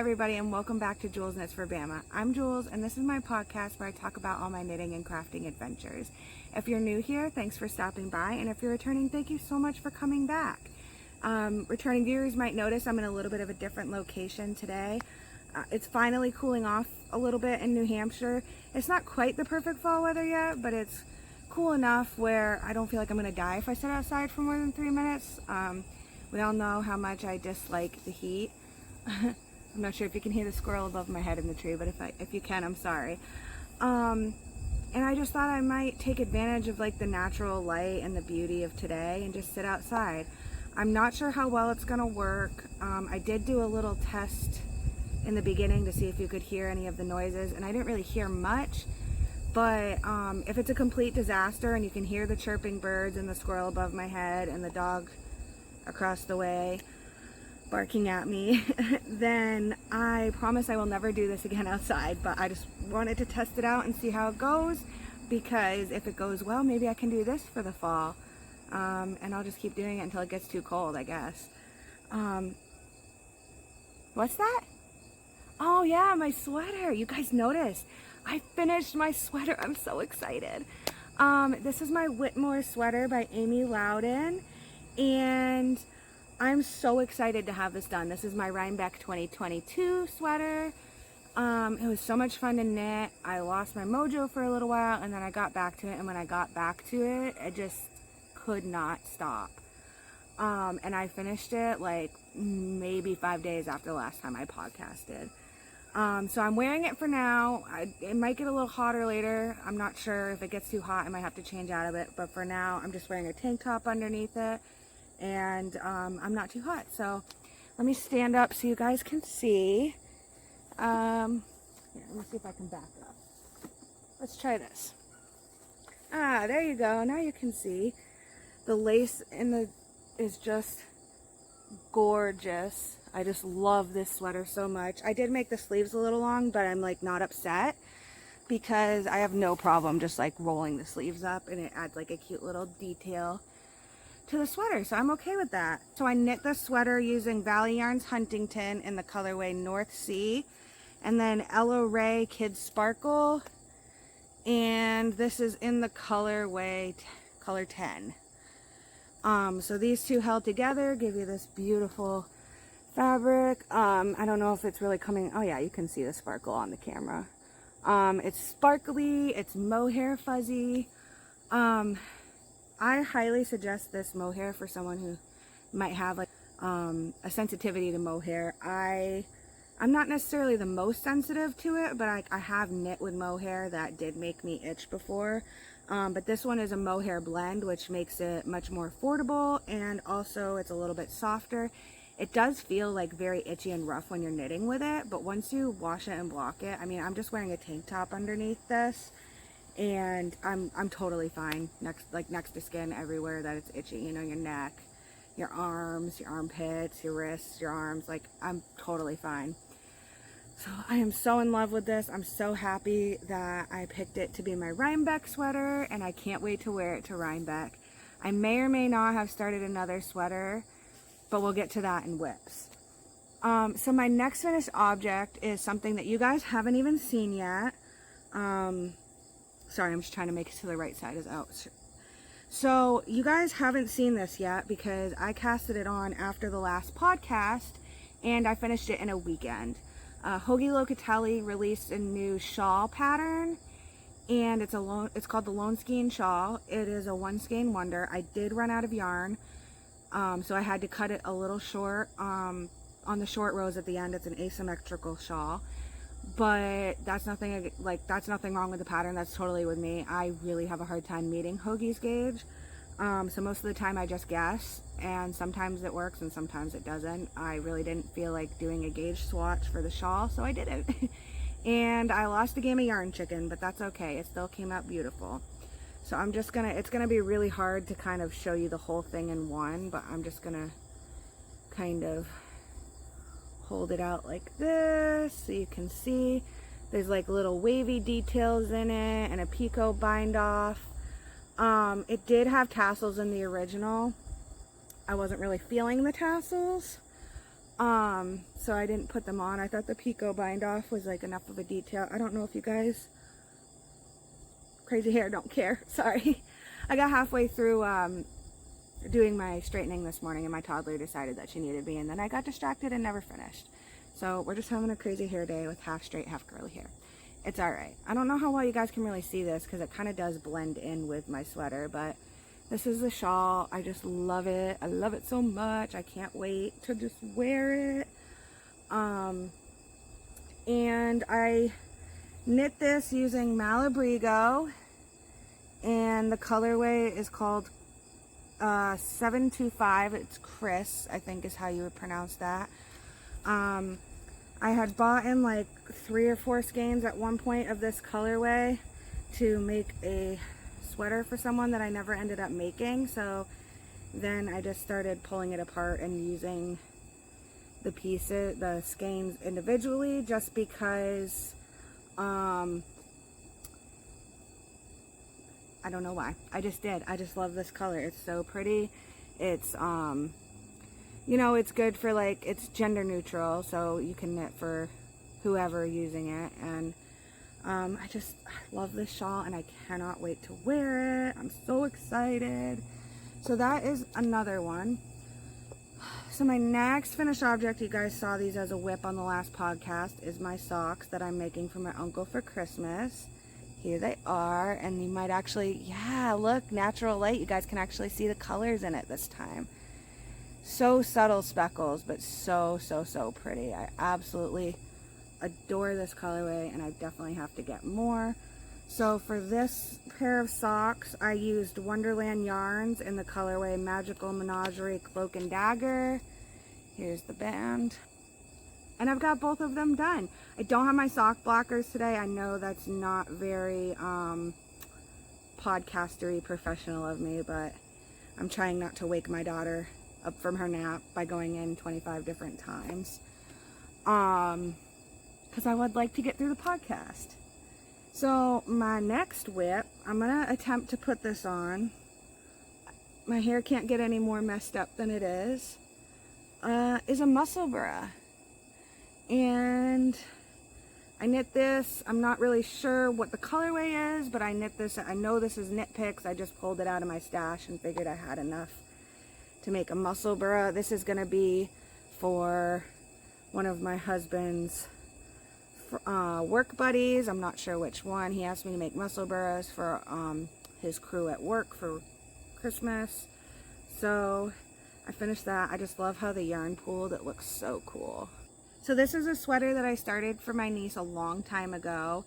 everybody, and welcome back to Jewels Knits for Bamma. I'm Jules, and this is my podcast where I talk about all my knitting and crafting adventures. If you're new here, thanks for stopping by, and if you're returning, thank you so much for coming back. Returning viewers might notice I'm in a little bit of a different location today. It's finally cooling off a little bit in New Hampshire. It's not quite the perfect fall weather yet, but it's cool enough where I don't feel like I'm going to die if I sit outside for more than 3 minutes. We all know how much I dislike the heat. I'm not sure if you can hear the squirrel above my head in the tree, but if you can, I'm sorry. And I just thought I might take advantage of like the natural light and the beauty of today and just sit outside. I'm not sure how well it's gonna work. I did do a little test in the beginning to see if you could hear any of the noises, and I didn't really hear much. But if it's a complete disaster and you can hear the chirping birds and the squirrel above my head and the dog across the way barking at me, then I promise I will never do this again outside. But I just wanted to test it out and see how it goes, because if it goes well, maybe I can do this for the fall. And I'll just keep doing it until it gets too cold, I guess. What's that? Oh yeah, my sweater. You guys noticed I finished my sweater. I'm so excited. This is my Whitmore sweater by Amy Loudon, and I'm so excited to have this done. This is my Rhinebeck 2022 sweater. It was so much fun to knit. I lost my mojo for a little while, and then I got back to it, and when I got back to it, I just could not stop. And I finished it like maybe 5 days after the last time I podcasted. So I'm wearing it for now. It might get a little hotter later. I'm not sure. If it gets too hot, I might have to change out of it. But for now, I'm just wearing a tank top underneath it. And I'm not too hot. So let me stand up so you guys can see. Here, let me see if I can back up. Let's try this. Ah, there you go. Now you can see. The lace is just gorgeous. I just love this sweater so much. I did make the sleeves a little long, but I'm like not upset because I have no problem just like rolling the sleeves up, and it adds like a cute little detail to the sweater, so I'm okay with that. So I knit the sweater using Valley Yarns Huntington in the colorway North Sea, and then Ella Ray Kid Sparkle, and this is in the colorway color 10. So these two held together give you this beautiful fabric. I don't know if it's really coming. Oh yeah, you can see the sparkle on the camera. It's sparkly, it's mohair fuzzy. I highly suggest this mohair for someone who might have like a sensitivity to mohair. I'm not necessarily the most sensitive to it, but I have knit with mohair that did make me itch before. But this one is a mohair blend, which makes it much more affordable, and also it's a little bit softer. It does feel like very itchy and rough when you're knitting with it, but once you wash it and block it, I mean, I'm just wearing a tank top underneath this, and I'm totally fine next to skin everywhere that it's itchy, you know, your neck, your arms, your armpits, your wrists, your arms, like I'm totally fine. So I am so in love with this. I'm so happy that I picked it to be my Rhinebeck sweater, and I can't wait to wear it to Rhinebeck. I may or may not have started another sweater, but we'll get to that in whips. So my next finished object is something that you guys haven't even seen yet. Sorry, I'm just trying to make it to the right side is out. So you guys haven't seen this yet because I casted it on after the last podcast, and I finished it in a weekend. Hoagie Locatelli released a new shawl pattern, and it's called the Lone Skein Shawl. It is a one skein wonder. I did run out of yarn, so I had to cut it a little short. On the short rows at the end, it's an asymmetrical shawl, but that's nothing wrong with the pattern. That's totally with me. I really have a hard time meeting Hoagie's gauge. So most of the time I just guess, and sometimes it works and sometimes it doesn't. I really didn't feel like doing a gauge swatch for the shawl, so I didn't. And I lost a game of yarn chicken, but that's okay. It still came out beautiful. So it's gonna be really hard to kind of show you the whole thing in one, but I'm just gonna kind of hold it out like this so you can see. There's like little wavy details in it and a picot bind off. It did have tassels in the original. I wasn't really feeling the tassels, So I didn't put them on. I thought the picot bind off was like enough of a detail. I don't know if you guys, crazy hair, don't care, sorry. I got halfway through doing my straightening this morning and my toddler decided that she needed me, and then I got distracted and never finished. So we're just having a crazy hair day with half straight, half curly hair. It's all right. I don't know how well you guys can really see this because it kind of does blend in with my sweater, but this is the shawl. I just love it. I love it so much. I can't wait to just wear it. And I knit this using Malabrigo, and the colorway is called 725. It's Chris, I think is how you would pronounce that. I had bought in like 3 or 4 skeins at one point of this colorway to make a sweater for someone that I never ended up making, so then I just started pulling it apart and using the pieces, the skeins individually, just because I don't know why. I just did. I just love this color. It's so pretty. It's you know, it's good for, like, it's gender neutral, so you can knit for whoever using it. And I love this shawl and I cannot wait to wear it. I'm so excited. So that is another one. So my next finished object, you guys saw these as a whip on the last podcast, is my socks that I'm making for my uncle for Christmas. Here they are, and you might actually, yeah, look, natural light. You guys can actually see the colors in it this time. So subtle speckles, but so, so, so pretty. I absolutely adore this colorway, and I definitely have to get more. So for this pair of socks, I used Wonderland yarns in the colorway Magical Menagerie Cloak and Dagger. Here's the band. And I've got both of them done. I don't have my sock blockers today. I know that's not very podcastery professional of me, but I'm trying not to wake my daughter up from her nap by going in 25 different times. Because I would like to get through the podcast. So my next whip, I'm going to attempt to put this on. My hair can't get any more messed up than it is a muscle bra. And I knit this. I'm not really sure what the colorway is, but I knit this. I know this is Knit Picks. I just pulled it out of my stash and figured I had enough to make a muscle bra. This is going to be for one of my husband's work buddies. I'm not sure which one. He asked me to make muscle bras for his crew at work for Christmas. So I finished that. I just love how the yarn pooled. It looks so cool. So this is a sweater that I started for my niece a long time ago,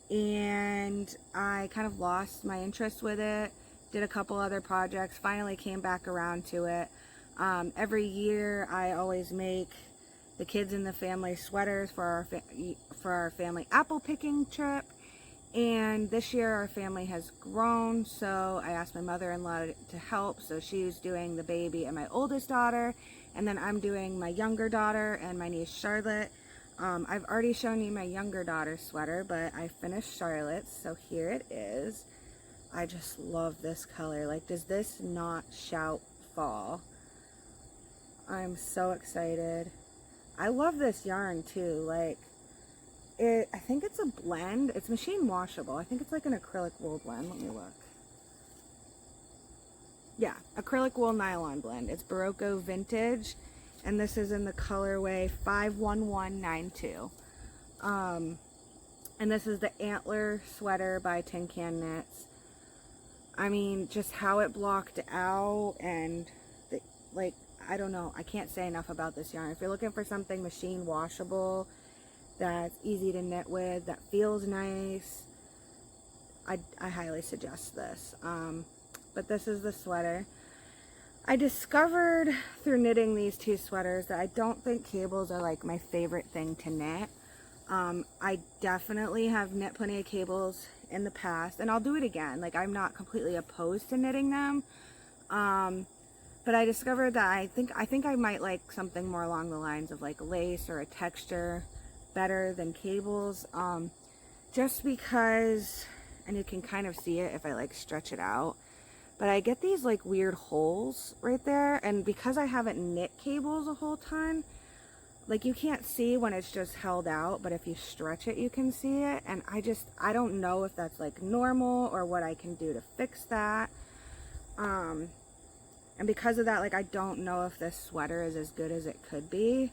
and I kind of lost my interest with it. Did a couple other projects, finally came back around to it. Every year I always make the kids in the family sweaters for our family apple picking trip, and this year our family has grown, so I asked my mother-in-law to help. So she was doing the baby and my oldest daughter, and then I'm doing my younger daughter and my niece Charlotte. I've already shown you my younger daughter's sweater, but I finished Charlotte's, so here it is. I just love this color. Like, does this not shout fall? I'm so excited. I love this yarn too. Like, I think it's a blend. It's machine washable. I think it's like an acrylic wool blend. Let me look. Yeah, acrylic wool nylon blend. It's Barocco Vintage, and this is in the colorway 51192. And this is the Antler sweater by Tin Can Knits. I mean, just how it blocked out, and like, I don't know. I can't say enough about this yarn. If you're looking for something machine washable, that's easy to knit with, that feels nice, I highly suggest this. But this is the sweater. I discovered through knitting these two sweaters that I don't think cables are like my favorite thing to knit. I definitely have knit plenty of cables in the past, and I'll do it again. Like, I'm not completely opposed to knitting them. But I discovered that I think I might like something more along the lines of like lace or a texture better than cables. Just because, and you can kind of see it if I like stretch it out, but I get these like weird holes right there, and because I haven't knit cables a whole ton, like you can't see when it's just held out, but if you stretch it, you can see it. And I don't know if that's like normal or what I can do to fix that. And because of that, like, I don't know if this sweater is as good as it could be,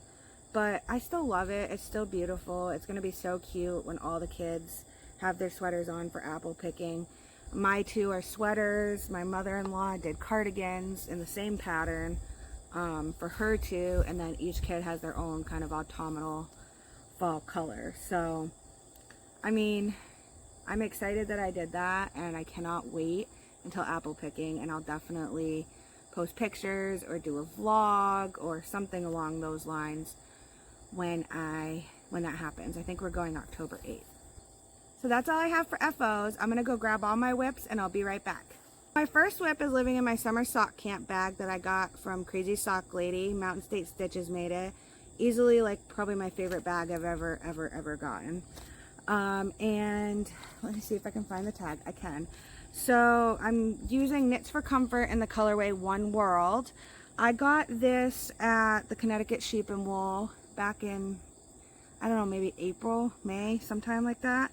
but I still love it. It's still beautiful. It's going to be so cute when all the kids have their sweaters on for apple picking. My two are sweaters. My mother-in-law did cardigans in the same pattern for her two, and then each kid has their own kind of autumnal fall color. So, I mean, I'm excited that I did that, and I cannot wait until apple picking, and I'll definitely post pictures or do a vlog or something along those lines when that happens. I think we're going October 8th. So that's all I have for FOs. I'm gonna go grab all my whips and I'll be right back. My first whip is living in my summer sock camp bag that I got from Crazy Sock Lady. Mountain State Stitches made it. Easily, like, probably my favorite bag I've ever gotten. And let me see if I can find the tag. I can. So I'm using Knits for Comfort in the colorway One World. I got this at the Connecticut Sheep and Wool back in, I don't know, maybe April, May, sometime like that.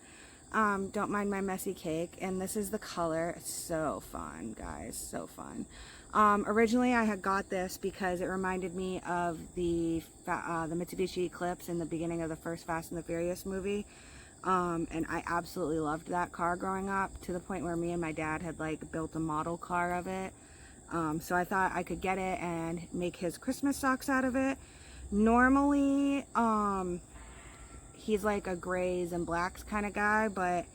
Don't mind my messy cake. And this is the color. It's so fun, guys, so fun. Originally I had got this because it reminded me of the Mitsubishi Eclipse in the beginning of the first Fast and the Furious movie. And I absolutely loved that car growing up, to the point where me and my dad had like built a model car of it. So I thought I could get it and make his Christmas socks out of it. Normally, he's like a grays and blacks kind of guy, but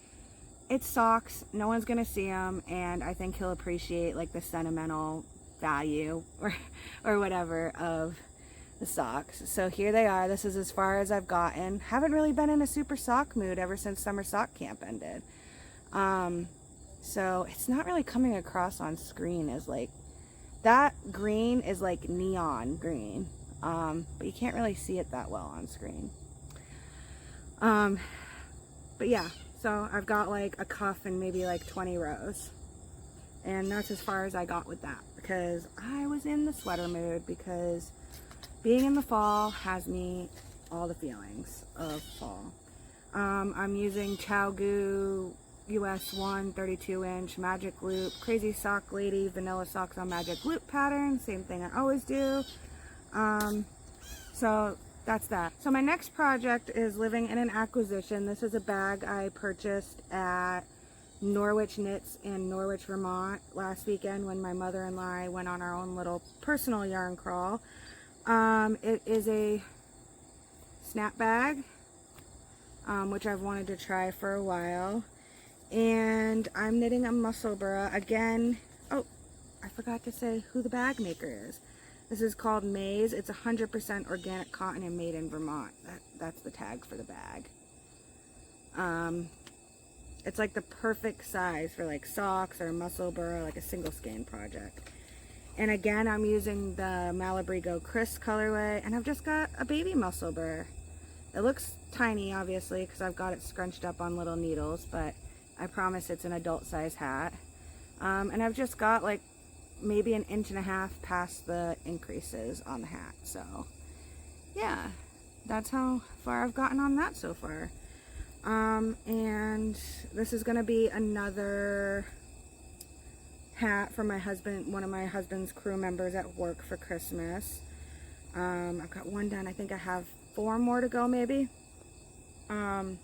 it's socks. No one's gonna see them, and I think he'll appreciate like the sentimental value or whatever of the socks. So here they are. This is as far as I've gotten. Haven't really been in a super sock mood ever since summer sock camp ended. So it's not really coming across on screen as like, that green is like neon green, but you can't really see it that well on screen. But yeah, so I've got like a cuff and maybe like 20 rows, and that's as far as I got with that, because I was in the sweater mood, because being in the fall has me all the feelings of fall. I'm using ChowGoo US 1 32-inch Magic Loop, Crazy Sock Lady Vanilla Socks on Magic Loop pattern, same thing I always do. So that's that. So my next project is living in an acquisition. This is a bag I purchased at JewelsKnits in Norwich, Vermont last weekend when my mother-in-law and I went on our own little personal yarn crawl. It is a snap bag, which I've wanted to try for a while. And I'm knitting a Musselburgh again. Oh, I forgot to say who the bag maker is. This is called Maize. It's 100% organic cotton and made in Vermont. That's the tag for the bag. It's like the perfect size for like socks or Musselburgh, like a single skein project. And again, I'm using the Malabrigo Chris colorway, and I've just got a baby Musselburgh. It looks tiny, obviously, because I've got it scrunched up on little needles, but I promise it's an adult size hat. And I've just got like maybe 1.5 inches past the increases on the hat. So yeah, that's how far I've gotten on that so far. And this is gonna be another hat for my husband, one of my husband's crew members at work for Christmas. I've got one done. I think I have 4 more to go maybe. And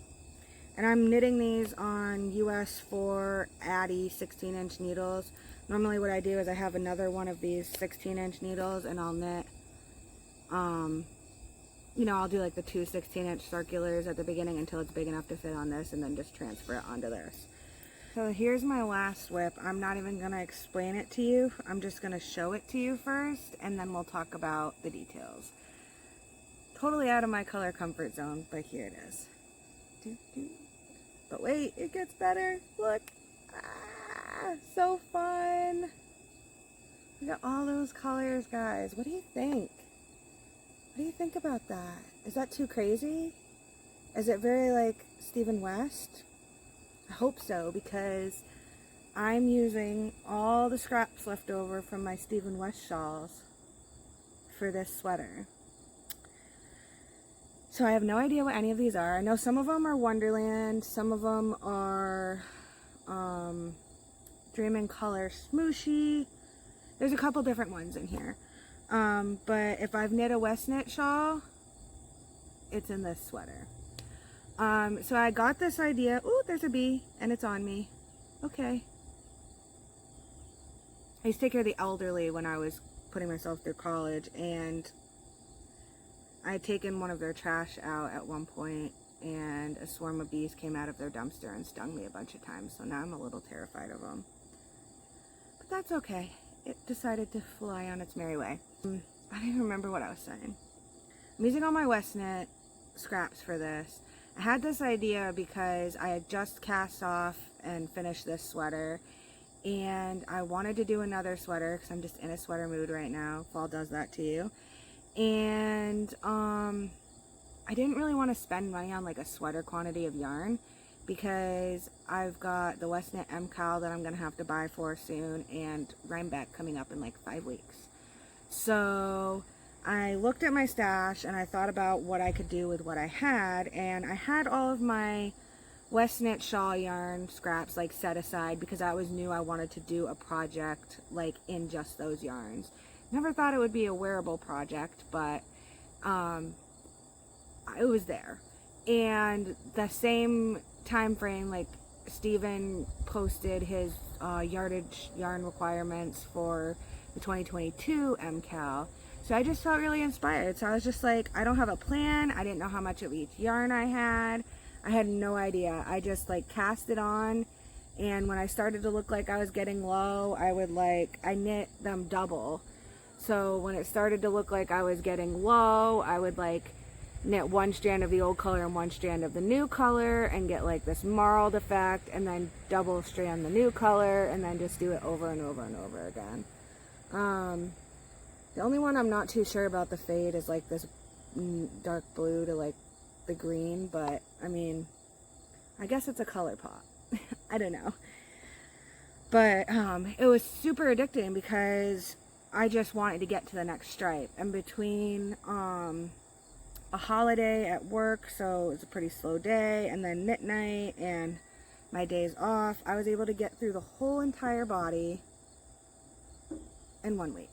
I'm knitting these on US 4 Addy 16-inch needles. Normally what I do is I have another one of these 16-inch needles, and I'll knit, you know, I'll do like the 2 16-inch circulars at the beginning until it's big enough to fit on this, and then just transfer it onto this. So here's my last whip. I'm not even going to explain it to you. I'm just going to show it to you first, and then we'll talk about the details. Totally out of my color comfort zone, but here it is. But wait, it gets better. Look. Ah, so fun. We got all those colors, guys. What do you think? What do you think about that? Is that too crazy? Is it very like Stephen West? I hope so, because I'm using all the scraps left over from my Stephen West shawls for this sweater. So I have no idea what any of these are. I know some of them are Wonderland, some of them are Dream in Color Smooshy. There's a couple different ones in here. But if I've knit a West Knit shawl, it's in this sweater. So I got this idea. Ooh, there's a bee, and it's on me. Okay. I used to take care of the elderly when I was putting myself through college, and I had taken one of their trash out at one point, and a swarm of bees came out of their dumpster and stung me a bunch of times, so now I'm a little terrified of them. But that's okay. It decided to fly on its merry way. I don't even remember what I was saying. I'm using all my West Knit scraps for this. I had this idea because I had just cast off and finished this sweater, and I wanted to do another sweater because I'm just in a sweater mood right now. Fall does that to you. And I didn't really want to spend money on like a sweater quantity of yarn because I've got the West Knit MKAL that I'm going to have to buy for soon, and Rhinebeck coming up in like 5 weeks. So I looked at my stash and I thought about what I could do with what I had, and I had all of my West Knit shawl yarn scraps like set aside because I always knew I wanted to do a project like in just those yarns. Never thought it would be a wearable project, but it was there. And the same time frame, like Steven posted his yardage yarn requirements for the 2022 MKAL. So I just felt really inspired. So I was just like, I don't have a plan. I didn't know how much of each yarn I had. I had no idea. I just like cast it on, and when I started to look like I was getting low, I knit them double. So when it started to look like I was getting low, I would like knit one strand of the old color and one strand of the new color and get like this marled effect, and then double strand the new color, and then just do it over and over and over again. The only one I'm not too sure about the fade is like this dark blue to like the green, but I mean, I guess it's a color pop. I don't know. But it was super addicting because I just wanted to get to the next stripe. And between a holiday at work, so it was a pretty slow day, and then knit night and my days off, I was able to get through the whole entire body in 1 week.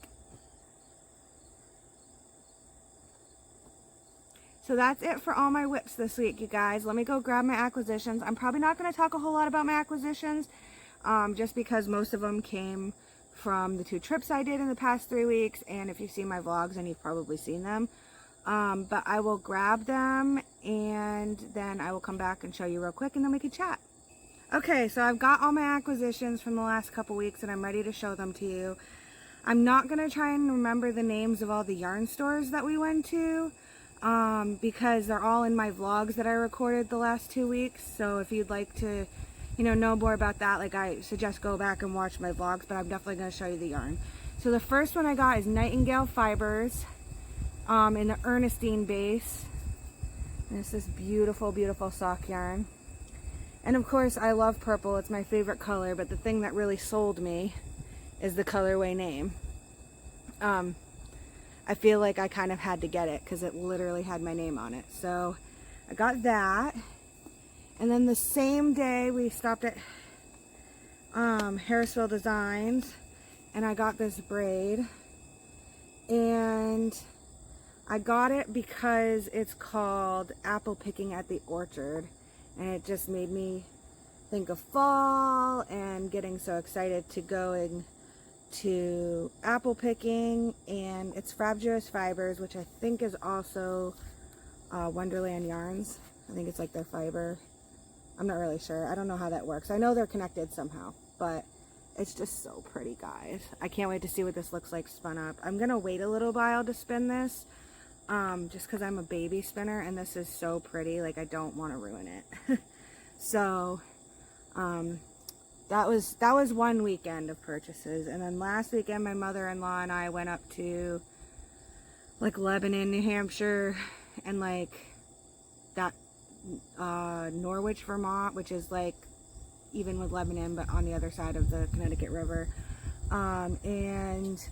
So that's it for all my whips this week, you guys. Let me go grab my acquisitions. I'm probably not going to talk a whole lot about my acquisitions, just because most of them came from the 2 trips I did in the past 3 weeks, and if you've seen my vlogs, then you've probably seen them. But I will grab them, and then I will come back and show you real quick, and then we can chat. Okay, so I've got all my acquisitions from the last couple weeks, and I'm ready to show them to you. I'm not going to try and remember the names of all the yarn stores that we went to, because they're all in my vlogs that I recorded the last 2 weeks. So if you'd like to, know more about that, like, I suggest go back and watch my vlogs, but I'm definitely going to show you the yarn. So the first one I got is Nightingale Fibers, in the Ernestine base. And it's this beautiful, beautiful sock yarn. And of course, I love purple. It's my favorite color, but the thing that really sold me is the colorway name. I feel like I kind of had to get it because it literally had my name on it. So I got that. And then the same day we stopped at Harrisville Designs, and I got this braid. And I got it because it's called Apple Picking at the Orchard. And it just made me think of fall and getting so excited to going to apple picking. And it's Frabjous Fibers, which I think is also Wonderland Yarns. I think it's like their fiber. I'm not really sure. I don't know how that works. I know they're connected somehow, but it's just so pretty, guys. I can't wait to see what this looks like spun up. I'm gonna wait a little while to spin this, just because I'm a baby spinner, and this is so pretty. Like, I don't want to ruin it. So that was one weekend of purchases. And then last weekend my mother-in-law and I went up to like Lebanon, New Hampshire, and like that Norwich, Vermont, which is like even with Lebanon but on the other side of the Connecticut River. And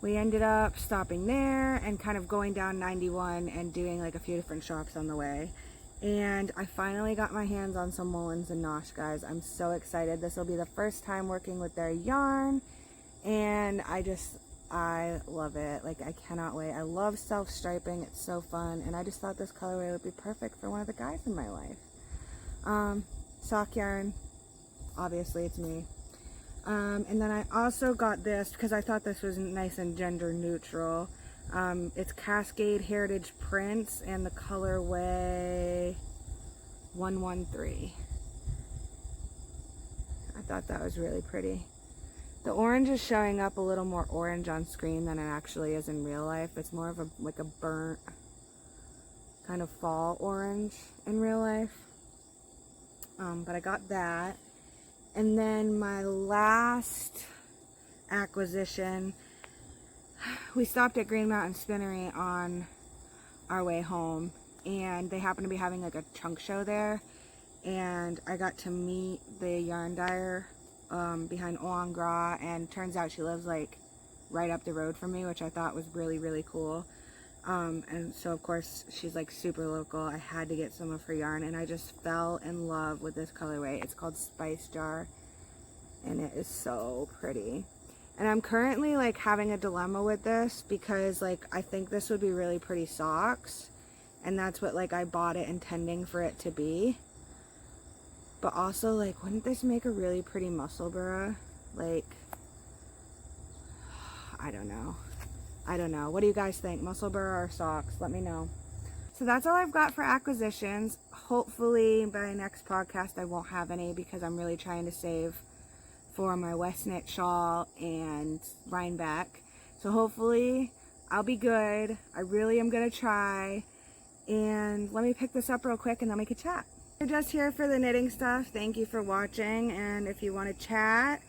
we ended up stopping there and kind of going down 91 and doing like a few different shops on the way. And I finally got my hands on some Mullins and Nosh, guys. I'm so excited. This will be the first time working with their yarn, and I love it. Like, I cannot wait. I love self-striping. It's so fun, and I just thought this colorway would be perfect for one of the guys in my life. Sock yarn, obviously it's me. And then I also got this because I thought this was nice and gender neutral. It's Cascade Heritage Prints and the colorway 113. I thought that was really pretty. The orange is showing up a little more orange on screen than it actually is in real life. It's more of a like a burnt kind of fall orange in real life. But I got that. And then my last acquisition, we stopped at Green Mountain Spinnery on our way home, and they happened to be having like a chunk show there, and I got to meet the yarn dyer behind Oan Gras, and turns out she lives like right up the road from me, which I thought was really, really cool. And so of course she's like super local. I had to get some of her yarn, and I just fell in love with this colorway. It's called Spice Jar, and it is so pretty. And I'm currently like having a dilemma with this because like I think this would be really pretty socks, and that's what like I bought it intending for it to be. But also, like, wouldn't this make a really pretty muscle bra? Like, I don't know. What do you guys think? Muscle bra or socks? Let me know. So that's all I've got for acquisitions. Hopefully by next podcast I won't have any, because I'm really trying to save for my West Knit shawl and Rhinebeck. So hopefully I'll be good. I really am gonna try. And let me pick this up real quick and then we can chat. You're just here for the knitting stuff. Thank you for watching, and if you want to chat,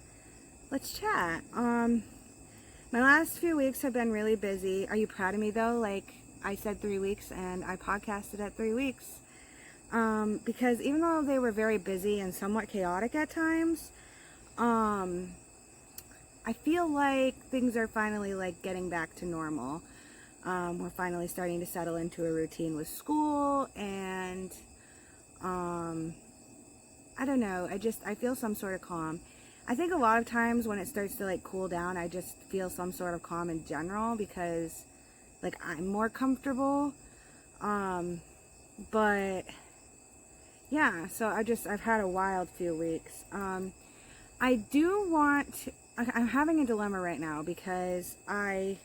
let's chat. My last few weeks have been really busy. Are you proud of me though? Like, I said 3 weeks and I podcasted at 3 weeks. Because even though they were very busy and somewhat chaotic at times, I feel like things are finally like getting back to normal. We're finally starting to settle into a routine with school, and I don't know, I feel some sort of calm. I think a lot of times when it starts to like cool down, I just feel some sort of calm in general because like I'm more comfortable. But yeah, so I've had a wild few weeks. I'm having a dilemma right now because I'm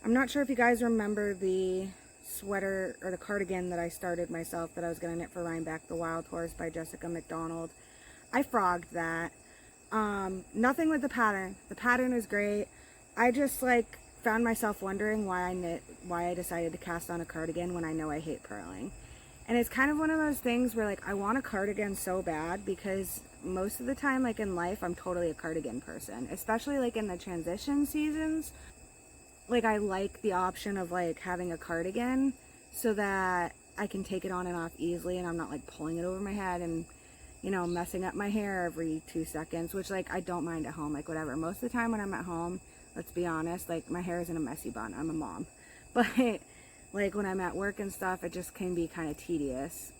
not sure if you guys remember the sweater or the cardigan that I started myself that I was gonna knit for Rhinebeck, the Wild Horse by Jessica McDonald. I frogged that. Nothing with the pattern. The pattern is great. I just like found myself wondering why I decided to cast on a cardigan when I know I hate purling. And it's kind of one of those things where like I want a cardigan so bad, because most of the time like in life I'm totally a cardigan person, especially like in the transition seasons. Like I like the option of like having a cardigan so that I can take it on and off easily, and I'm not like pulling it over my head and, you know, messing up my hair every 2 seconds, which like I don't mind at home, like whatever. Most of the time when I'm at home, let's be honest, like my hair is in a messy bun. I'm a mom. But like when I'm at work and stuff, it just can be kind of tedious.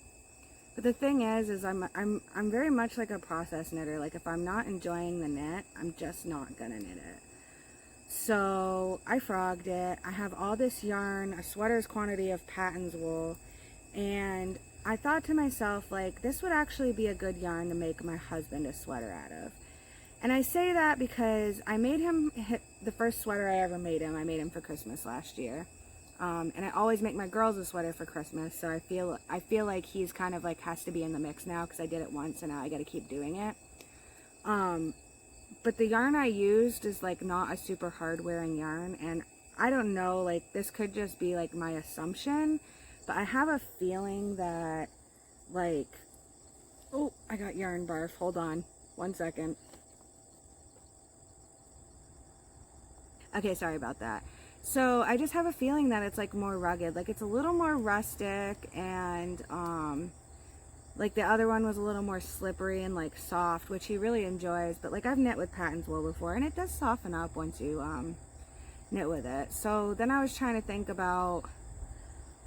But the thing is I'm very much like a process knitter. Like if I'm not enjoying the knit, I'm just not gonna knit it. So I frogged it. I have all this yarn, a sweater's quantity of Patton's wool, and I thought to myself, like, this would actually be a good yarn to make my husband a sweater out of. And I say that because I made him the first sweater I ever made him. I made him for Christmas last year. And I always make my girls a sweater for Christmas, so I feel like he's kind of like has to be in the mix now because I did it once and now I got to keep doing it. But the yarn I used is like not a super hard wearing yarn, and I don't know, like this could just be like my assumption, but I have a feeling that like, oh, I got yarn barf. Hold on 1 second. Okay, sorry about that. So I just have a feeling that it's like more rugged, like it's a little more rustic, and like the other one was a little more slippery and like soft, which he really enjoys. But like I've knit with Patton's wool before, and it does soften up once you knit with it. So then I was trying to think about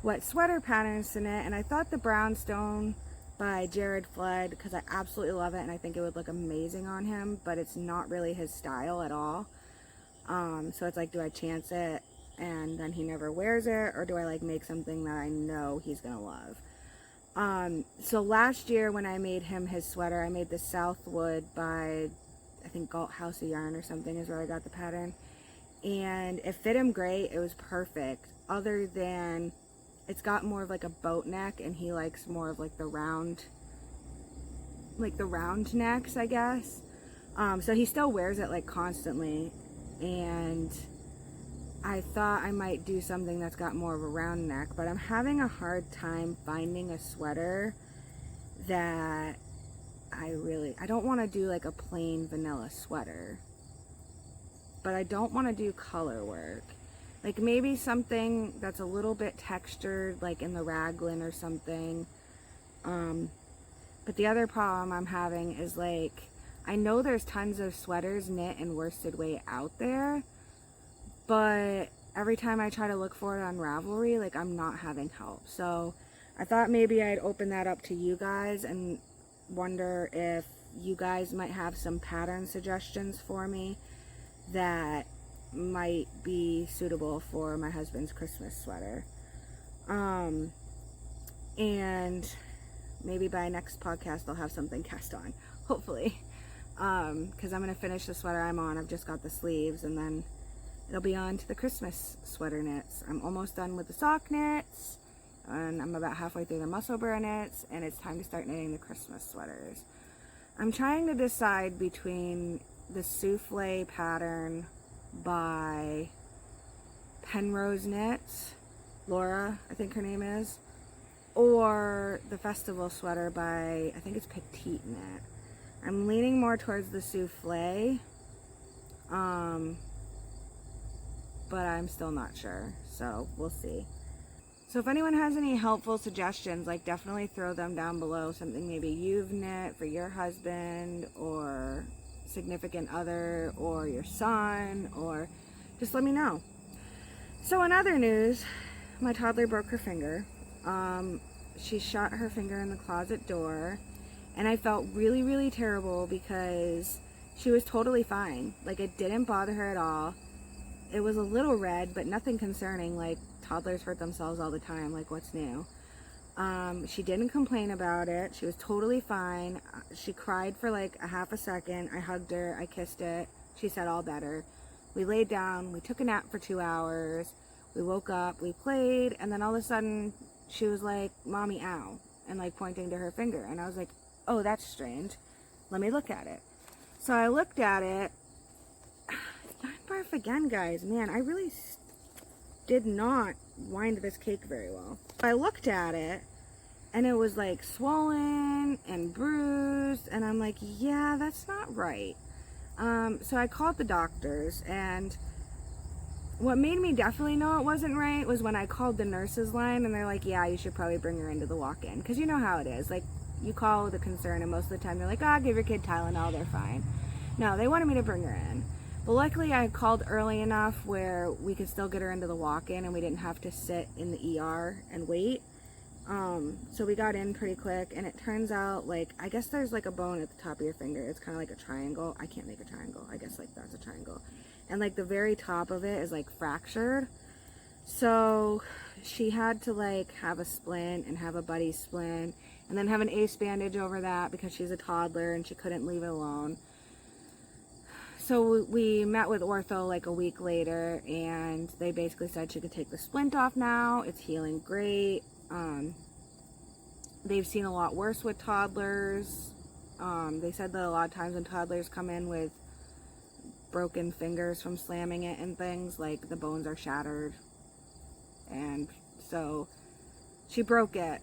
what sweater patterns to knit, and I thought the Brownstone by Jared Flood, because I absolutely love it and I think it would look amazing on him, but it's not really his style at all. So it's like, do I chance it and then he never wears it, or do I like make something that I know he's gonna love? So last year when I made him his sweater, I made the Southwood by, I think Galt House of Yarn or something is where I got the pattern, and it fit him great. It was perfect, other than it's got more of like a boat neck, and he likes more of like the round necks, I guess. So he still wears it like constantly, and I thought I might do something that's got more of a round neck, but I'm having a hard time finding a sweater that I don't want to do like a plain vanilla sweater, but I don't want to do color work. Like maybe something that's a little bit textured, like in the raglan or something. But the other problem I'm having is, like, I know there's tons of sweaters knit and worsted weight out there, but every time I try to look for it on Ravelry, like, I'm not having help. So I thought maybe I'd open that up to you guys and wonder if you guys might have some pattern suggestions for me that might be suitable for my husband's Christmas sweater. And maybe by next podcast I'll have something cast on, hopefully, because I'm going to finish the sweater I'm on. I've just got the sleeves, and then it'll be on to the Christmas sweater knits. I'm almost done with the sock knits, and I'm about halfway through the muscle burr knits, and it's time to start knitting the Christmas sweaters. I'm trying to decide between the Souffle pattern by Penrose Knits, Laura, I think her name is, or the Festival sweater by, I think it's Petite Knit. I'm leaning more towards the Souffle, but I'm still not sure, so we'll see. So if anyone has any helpful suggestions, like, definitely throw them down below. Something maybe you've knit for your husband or significant other or your son, or just let me know. So in other news, my toddler broke her finger. She shot her finger in the closet door, and I felt really, really terrible because she was totally fine. Like, it didn't bother her at all. It was a little red, but nothing concerning. Like, toddlers hurt themselves all the time. Like, what's new? She didn't complain about it. She was totally fine. She cried for like a half a second. I hugged her. I kissed it. She said all better. We laid down. We took a nap for 2 hours. We woke up. We played. And then all of a sudden, she was like, "Mommy, ow," and like pointing to her finger. And I was like, "Oh, that's strange. Let me look at it." So I looked at it. Yarn barf again, guys. Man, I really did not wind this cake very well. I looked at it, and it was like swollen and bruised, and I'm like, yeah, that's not right. So I called the doctors, and what made me definitely know it wasn't right was when I called the nurses line, and they're like, yeah, you should probably bring her into the walk-in, because you know how it is. Like, you call with a concern, and most of the time they're like, give your kid Tylenol, they're fine. No, they wanted me to bring her in. But luckily I called early enough where we could still get her into the walk-in, and we didn't have to sit in the ER and wait. So we got in pretty quick, and it turns out, like, I guess there's like a bone at the top of your finger. It's kind of like a triangle. I can't make a triangle. I guess like that's a triangle. And like the very top of it is like fractured. So she had to like have a splint and have a buddy splint, and then have an ace bandage over that because she's a toddler and she couldn't leave it alone. So we met with ortho like a week later, and they basically said she could take the splint off now. It's healing great. They've seen a lot worse with toddlers. They said that a lot of times when toddlers come in with broken fingers from slamming it and things, like the bones are shattered. And so she broke it,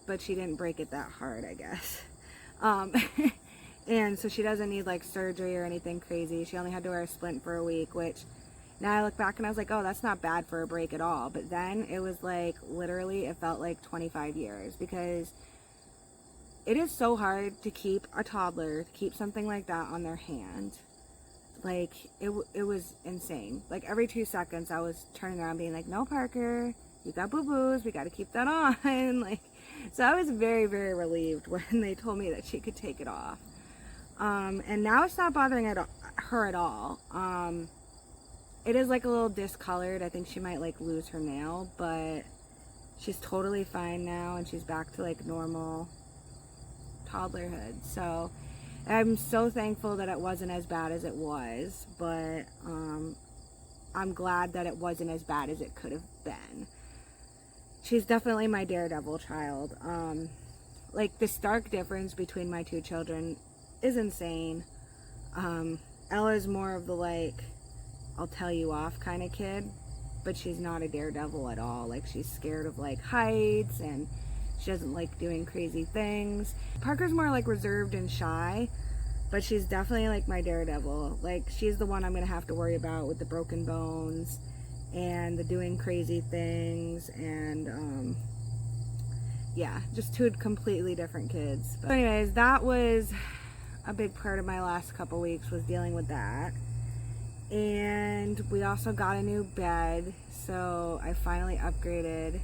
but she didn't break it that hard, I guess. And so she doesn't need like surgery or anything crazy. She only had to wear a splint for a week, which now I look back and I was like, oh, that's not bad for a break at all. But then it was like, literally, it felt like 25 years, because it is so hard to keep a toddler, to keep something like that on their hand. Like, it was insane. Like, every 2 seconds I was turning around being like, no, Parker, you got boo-boos, we got to keep that on. Like, so I was very, very relieved when they told me that she could take it off. And now it's not bothering her at all. It is like a little discolored. I think she might like lose her nail, but she's totally fine now, and she's back to like normal toddlerhood. So I'm so thankful that it wasn't as bad as it was, but I'm glad that it wasn't as bad as it could have been. She's definitely my daredevil child. Like, the stark difference between my two children is insane. Ella's more of the like, I'll tell you off kind of kid, but she's not a daredevil at all. Like, she's scared of like heights, and she doesn't like doing crazy things. Parker's more like reserved and shy, but she's definitely like my daredevil. Like, she's the one I'm gonna have to worry about with the broken bones and the doing crazy things, and yeah, just two completely different kids. But anyways, that was a big part of my last couple weeks, was dealing with that. And we also got a new bed, so I finally upgraded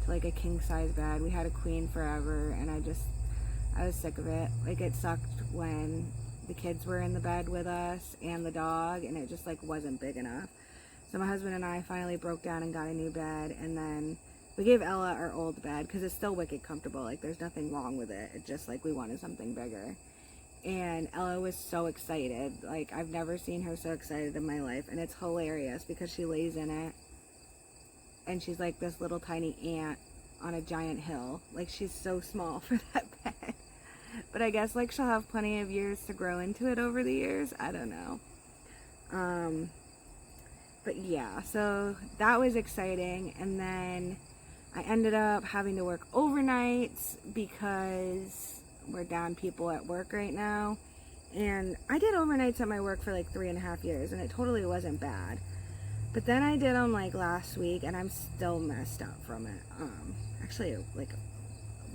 to like a king size bed. We had a queen forever, and I was sick of it. Like, it sucked when the kids were in the bed with us and the dog, and it just like wasn't big enough. So my husband and I finally broke down and got a new bed, and then we gave Ella our old bed because it's still wicked comfortable. Like, there's nothing wrong with it. It's just like we wanted something bigger. And Ella was so excited. Like, I've never seen her so excited in my life. And it's hilarious because she lays in it and she's like this little tiny ant on a giant hill. Like, she's so small for that bed. But I guess like she'll have plenty of years to grow into it over the years. I don't know. But yeah, so that was exciting. And then I ended up having to work overnights because we're down people at work right now. And I did overnights at my work for like 3.5 years, and it totally wasn't bad. But then I did them like last week, and I'm still messed up from it. Actually, like a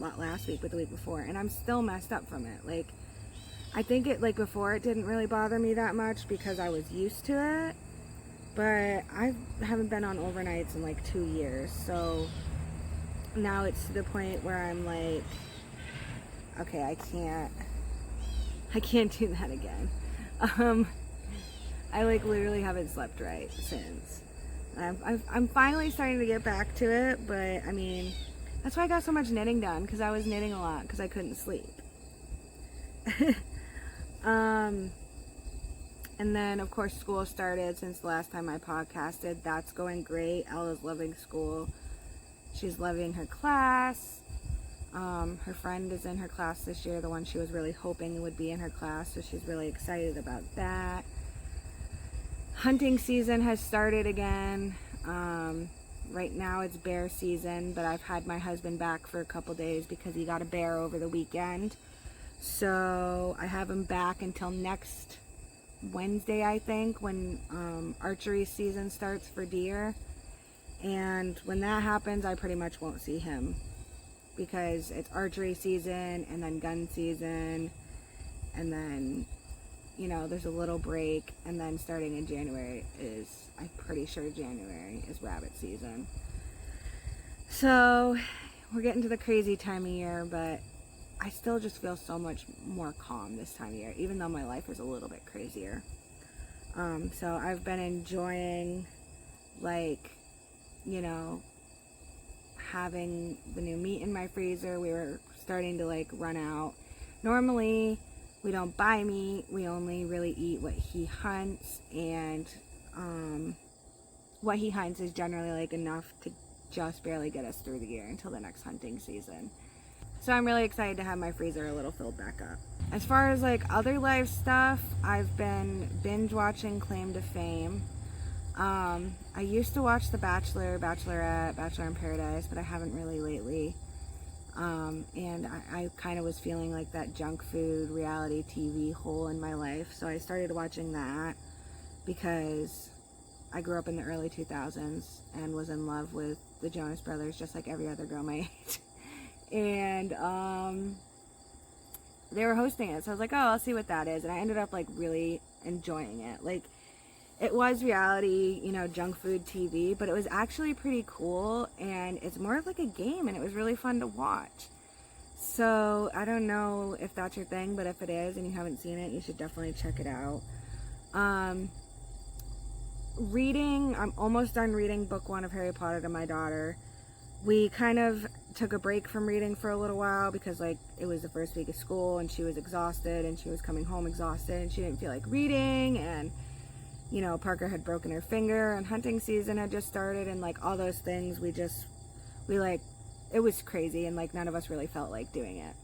lot last week, but the week before, and I'm still messed up from it. Like, I think it, like, before it didn't really bother me that much because I was used to it, but I haven't been on overnights in like 2 years. So now it's to the point where I'm like, okay, I can't do that again. I like literally haven't slept right since. I'm finally starting to get back to it, but I mean, that's why I got so much knitting done, because I was knitting a lot because I couldn't sleep. And then of course school started since the last time I podcasted. That's going great. Ella's loving school. She's loving her class. Her friend is in her class this year, the one she was really hoping would be in her class, so she's really excited about that. Hunting season has started again. Right now it's bear season, but I've had my husband back for a couple days because he got a bear over the weekend. So I have him back until next Wednesday, I think, when archery season starts for deer. And when that happens, I pretty much won't see him, because it's archery season and then gun season, and then, you know, there's a little break, and then starting in January is, I'm pretty sure January is rabbit season. So we're getting to the crazy time of year, but I still just feel so much more calm this time of year, even though my life is a little bit crazier. So I've been enjoying, like, you know, having the new meat in my freezer. We were starting to like run out. Normally we don't buy meat, we only really eat what he hunts, and what he hunts is generally like enough to just barely get us through the year until the next hunting season. So I'm really excited to have my freezer a little filled back up. As far as like other life stuff, I've been binge watching Claim to Fame. I used to watch The Bachelor, Bachelorette, Bachelor in Paradise, but I haven't really lately. And I kind of was feeling like that junk food reality TV hole in my life, so I started watching that because I grew up in the early 2000s and was in love with the Jonas Brothers just like every other girl my age. And they were hosting it, so I was like, oh, I'll see what that is. And I ended up like really enjoying it. Like, it was reality, you know, junk food TV, but it was actually pretty cool, and it's more of like a game, and it was really fun to watch. So I don't know if that's your thing, but if it is and you haven't seen it, you should definitely check it out. Reading, I'm almost done reading book 1 of Harry Potter to my daughter. We kind of took a break from reading for a little while because, like, it was the first week of school and she was exhausted and she was coming home exhausted and she didn't feel like reading, and, you know, Parker had broken her finger and hunting season had just started, and like all those things, it was crazy, and like none of us really felt like doing it.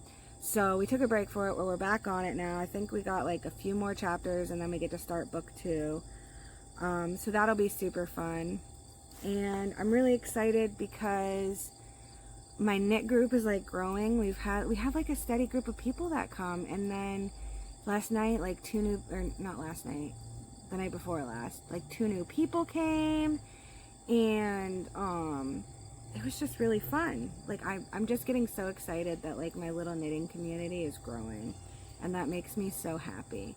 So we took a break for it, where we're back on it now. I think we got like a few more chapters and then we get to start book 2. So that'll be super fun. And I'm really excited because my knit group is like growing. We have like a steady group of people that come, and then last night, like the night before last, like 2 new people came, and it was just really fun. Like, I'm just getting so excited that like my little knitting community is growing, and that makes me so happy.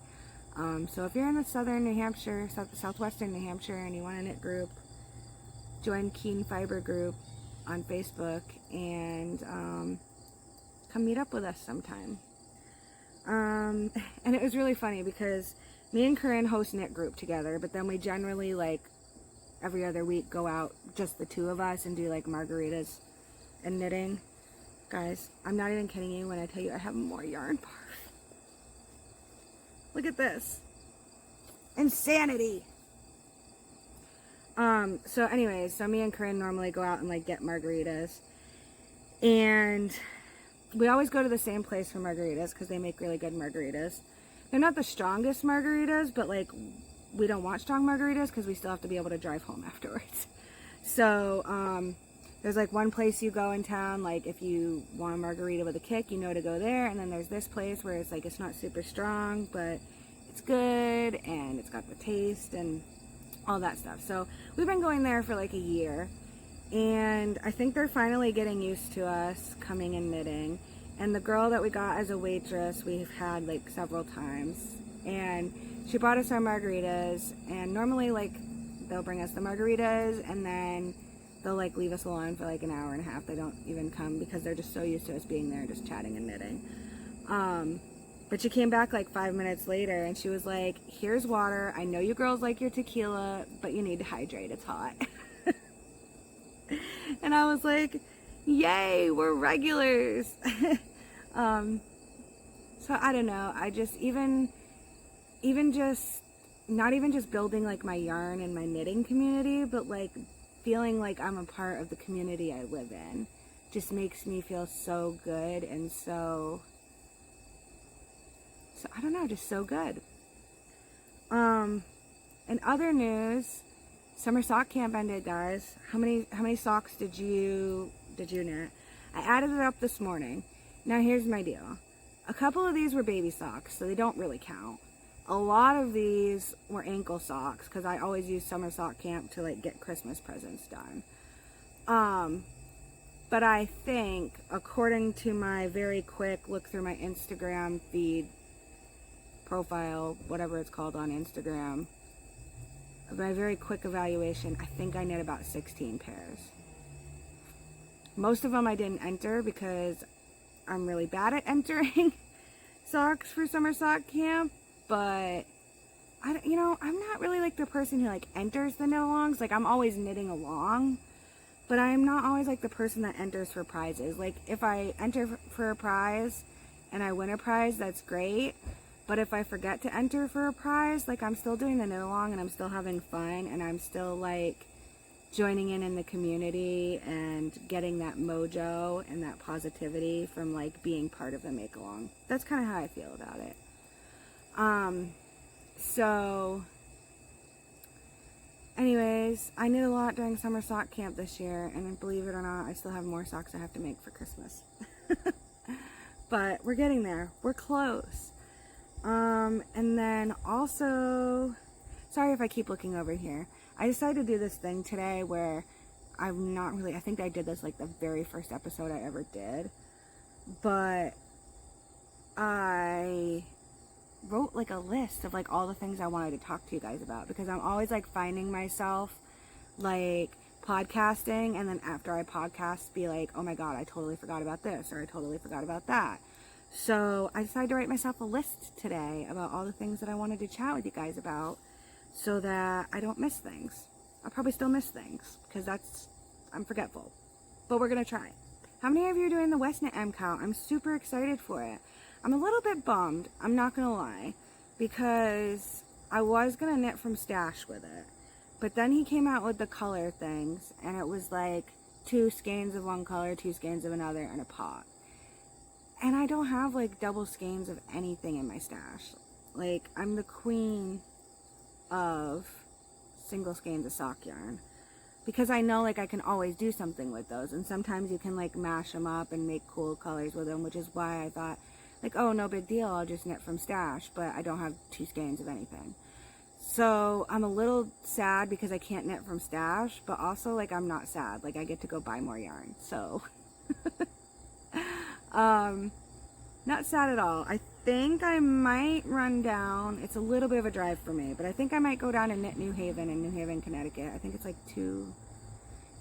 So if you're in the southwestern New Hampshire, and you want a knit group, join Keen Fiber Group on Facebook, and come meet up with us sometime. And it was really funny because me and Corinne host knit group together, but then we generally, like, every other week go out, just the 2 of us, and do like margaritas and knitting. Guys, I'm not even kidding you when I tell you I have more yarn barf. Look at this. Insanity. So anyways, so me and Corinne normally go out and like get margaritas, and we always go to the same place for margaritas because they make really good margaritas. They're not the strongest margaritas, but like, we don't want strong margaritas because we still have to be able to drive home afterwards. So there's like one place you go in town, like if you want a margarita with a kick, you know to go there. And then there's this place where it's like, it's not super strong, but it's good and it's got the taste and all that stuff. So we've been going there for like a year, and I think they're finally getting used to us coming and knitting. And the girl that we got as a waitress, we've had like several times, and she brought us our margaritas, and normally like they'll bring us the margaritas and then they'll like leave us alone for like an hour and a half. They don't even come because they're just so used to us being there just chatting and knitting. But she came back like 5 minutes later and she was like, here's water. I know you girls like your tequila, but you need to hydrate. It's hot. And I was like, yay, we're regulars. So I don't know. I just, even just, not even just building like my yarn and my knitting community, but like feeling like I'm a part of the community I live in just makes me feel so good, and so I don't know, just so good. In other news, summer sock camp ended, guys. How many socks did you knit? I added it up this morning. Now here's my deal. A couple of these were baby socks, so they don't really count. A lot of these were ankle socks because I always use summer sock camp to like get Christmas presents done. But I think, according to my very quick look through my Instagram feed, profile, whatever it's called on Instagram, my very quick evaluation, I think I knit about 16 pairs. Most of them I didn't enter because I'm really bad at entering socks for summer sock camp, but I'm not really like the person who like enters the knit alongs. Like, I'm always knitting along, but I'm not always like the person that enters for prizes. Like, if I enter for a prize and I win a prize, that's great. But if I forget to enter for a prize, like, I'm still doing the knit along and I'm still having fun and I'm still like joining in the community and getting that mojo and that positivity from like being part of the make along. That's kind of how I feel about it. So anyways, I knit a lot during summer sock camp this year, and believe it or not, I still have more socks I have to make for Christmas. But we're getting there. We're close. And then also, sorry if I keep looking over here. I decided to do this thing today where I think I did this like the very first episode I ever did, but I wrote like a list of like all the things I wanted to talk to you guys about, because I'm always like finding myself like podcasting, and then after I podcast be like, oh my god, I totally forgot about this, or I totally forgot about that. So I decided to write myself a list today about all the things that I wanted to chat with you guys about, so that I don't miss things. I'll probably still miss things because I'm forgetful, but we're gonna try. How many of you are doing the Westknit MKAL? I'm super excited for it. I'm a little bit bummed, I'm not gonna lie, because I was gonna knit from stash with it, but then he came out with the color things, and it was like 2 skeins of one color, 2 skeins of another, and a pot. And I don't have like double skeins of anything in my stash. Like, I'm the queen of single skeins of sock yarn, because I know like I can always do something with those, and sometimes you can like mash them up and make cool colors with them, which is why I thought like, oh, no big deal, I'll just knit from stash, but I don't have 2 skeins of anything. So I'm a little sad because I can't knit from stash, but also like I'm not sad, like I get to go buy more yarn, so not sad at all. I think I might run down, it's a little bit of a drive for me, but I think I might go down and knit New Haven in New Haven, Connecticut. I think it's like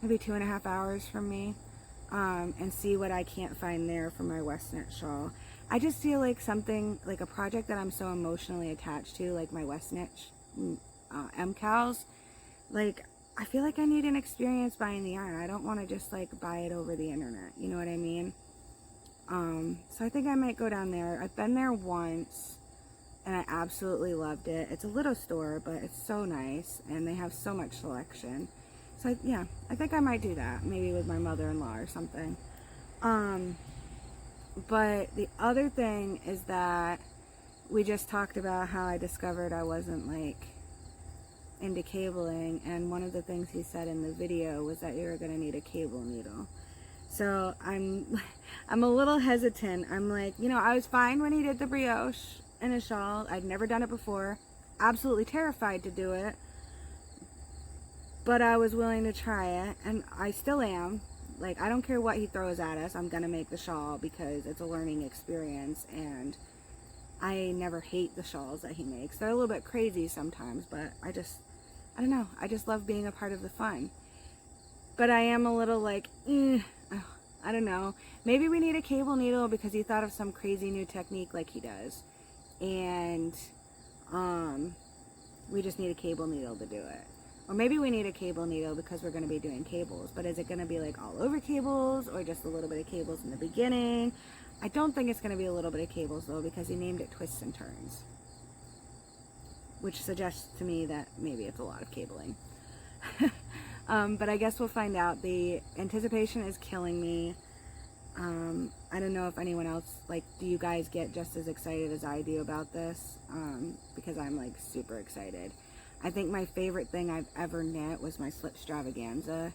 maybe 2.5 hours from me, and see what I can't find there for my Westknit shawl. I just feel like something, like a project that I'm so emotionally attached to, like my Westknit MKALs, like I feel like I need an experience buying the yarn. I don't want to just like buy it over the internet, you know what I mean? So I think I might go down there. I've been there once and I absolutely loved it. It's a little store, but it's so nice, and they have so much selection. So yeah, I think I might do that, maybe with my mother-in-law or something. But the other thing is that we just talked about how I discovered I wasn't like into cabling, and one of the things he said in the video was that you're gonna need a cable needle. So I'm a little hesitant. I'm like, you know, I was fine when he did the brioche in a shawl. I'd never done it before. Absolutely terrified to do it, but I was willing to try it, and I still am. Like, I don't care what he throws at us, I'm gonna make the shawl because it's a learning experience, and I never hate the shawls that he makes. They're a little bit crazy sometimes, but I don't know, I just love being a part of the fun. But I am a little like, I don't know. Maybe we need a cable needle because he thought of some crazy new technique like he does. And we just need a cable needle to do it. Or maybe we need a cable needle because we're going to be doing cables. But is it going to be like all over cables, or just a little bit of cables in the beginning? I don't think it's going to be a little bit of cables though, because he named it Twists and Turns, which suggests to me that maybe it's a lot of cabling. But I guess we'll find out. The anticipation is killing me. I don't know if anyone else, like, do you guys get just as excited as I do about this? Because I'm like super excited. I think my favorite thing I've ever knit was my slip extravaganza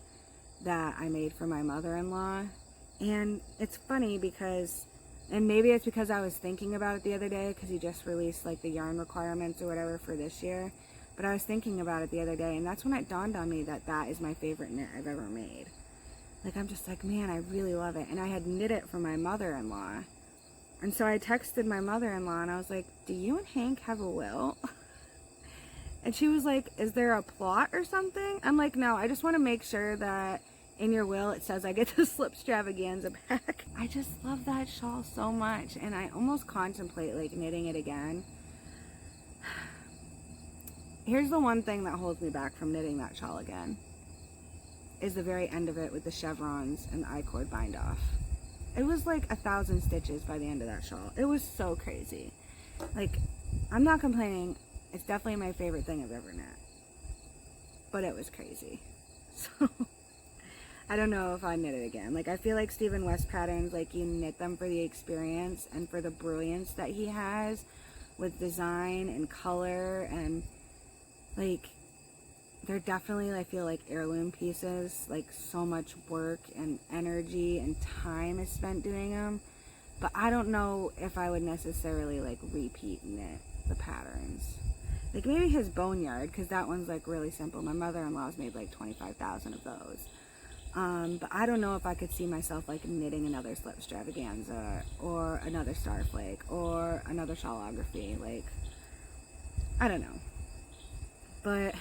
that I made for my mother-in-law. And it's funny because, and maybe it's because I was thinking about it the other day because he just released like the yarn requirements or whatever for this year. But I was thinking about it the other day, and that's when it dawned on me that that is my favorite knit I've ever made. Like, I'm just like, man, I really love it. And I had knit it for my mother-in-law. And so I texted my mother-in-law, and I was like, do you and Hank have a will? And she was like, is there a plot or something? I'm like, no, I just want to make sure that in your will it says I get the slip extravaganza back. I just love that shawl so much, and I almost contemplate like knitting it again. Here's the one thing that holds me back from knitting that shawl again, is the very end of it with the chevrons and the I-cord bind off. It was like 1,000 stitches by the end of that shawl. It was so crazy. Like, I'm not complaining. It's definitely my favorite thing I've ever knit. But it was crazy. So, I don't know if I knit it again. Like, I feel like Stephen West patterns, like, you knit them for the experience and for the brilliance that he has with design and color, and like, they're definitely, I feel like, heirloom pieces. Like, so much work and energy and time is spent doing them. But I don't know if I would necessarily like repeat knit the patterns. Like, maybe his boneyard, because that one's like really simple. My mother-in-law's made like 25,000 of those. But I don't know if I could see myself like knitting another slip extravaganza or another starflake or another shawlography. Like, I don't know. But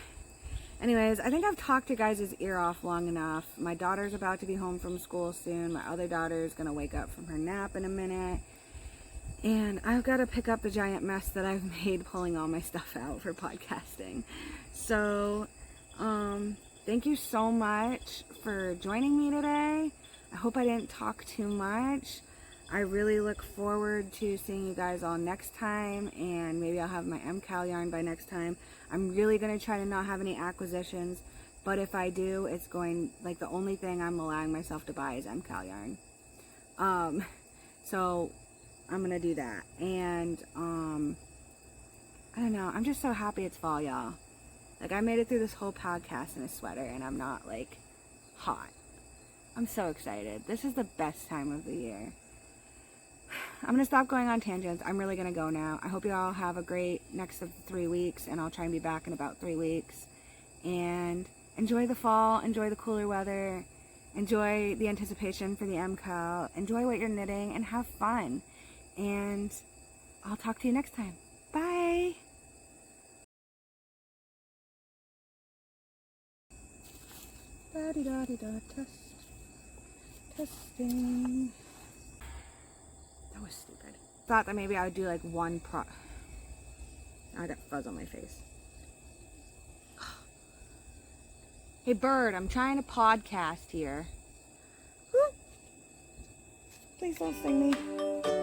anyways, I think I've talked your guys' ear off long enough. My daughter's about to be home from school soon. My other daughter is going to wake up from her nap in a minute. And I've got to pick up the giant mess that I've made pulling all my stuff out for podcasting. So, thank you so much for joining me today. I hope I didn't talk too much. I really look forward to seeing you guys all next time, and maybe I'll have my MKAL yarn by next time. I'm really going to try to not have any acquisitions, but if I do, it's going, like, the only thing I'm allowing myself to buy is MKAL yarn. So I'm going to do that. And, I don't know, I'm just so happy it's fall, y'all. Like, I made it through this whole podcast in a sweater, and I'm not, like, hot. I'm so excited. This is the best time of the year. I'm going to stop going on tangents. I'm really going to go now. I hope you all have a great next 3 weeks, and I'll try and be back in about 3 weeks. And enjoy the fall. Enjoy the cooler weather. Enjoy the anticipation for the MKAL. Enjoy what you're knitting, and have fun. And I'll talk to you next time. Bye! Da-di-da-di-da, testing. That was stupid. Thought that maybe I would do like one Now I got fuzz on my face. Hey bird, I'm trying to podcast here. Woo. Please don't sting me.